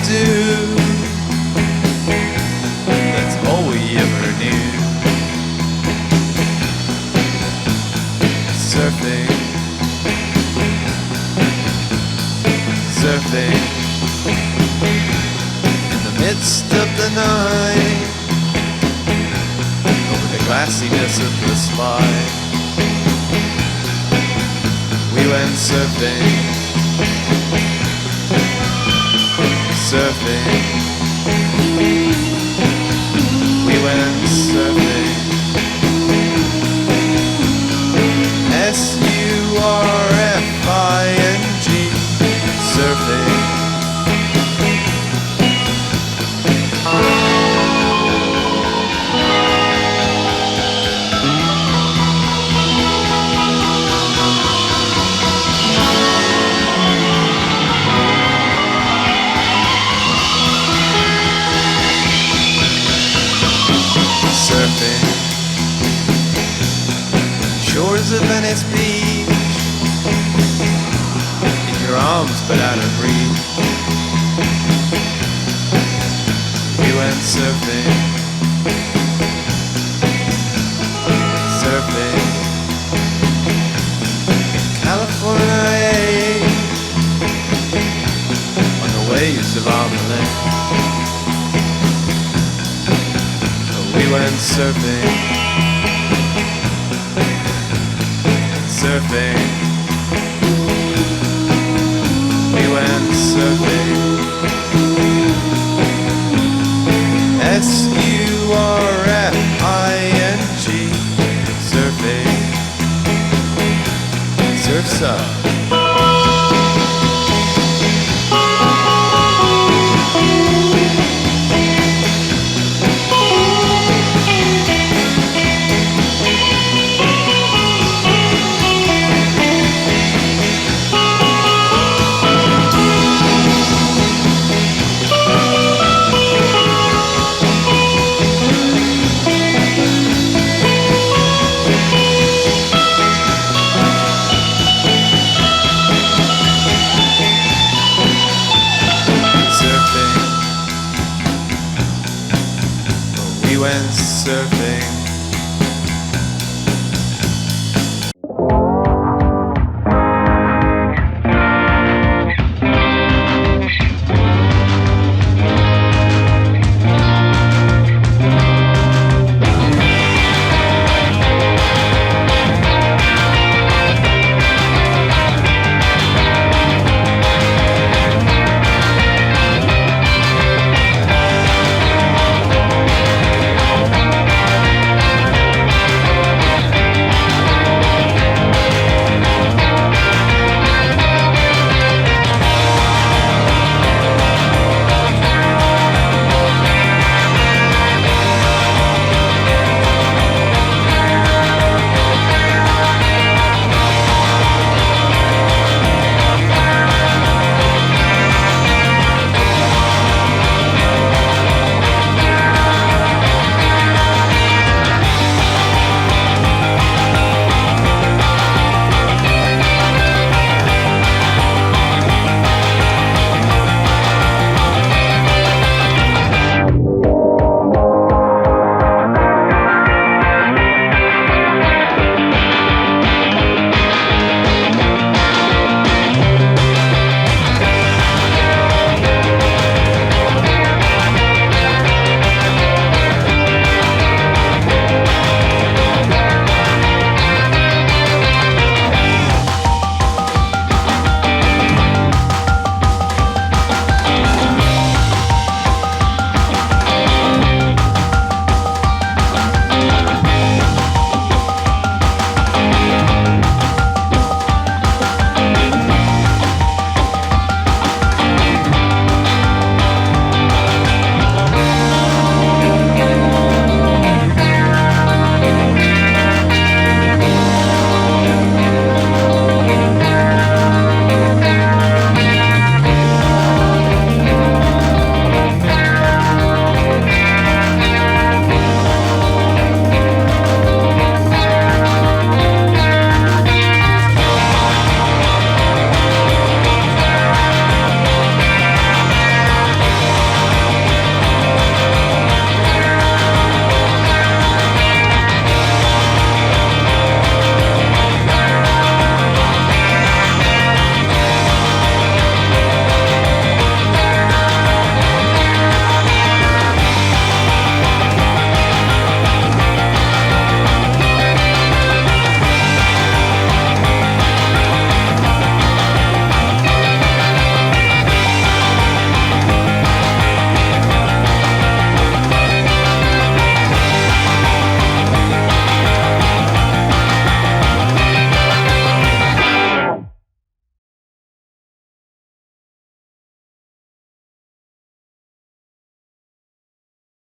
do. That's all we ever knew. Surfing, surfing in the midst of the night, over the glassiness of the sky. We went surfing, surfing. We went surfing. S-U-R-F-I-N-G, surfing. Surfing, shores of Venice Beach, in your arms but out of reach. We went surfing, surfing, California, on the waves of Amelie. We went surfing, surfing. We went surfing. S-U-R-F-I-N-G, surfing. Surf's up. We went surfing.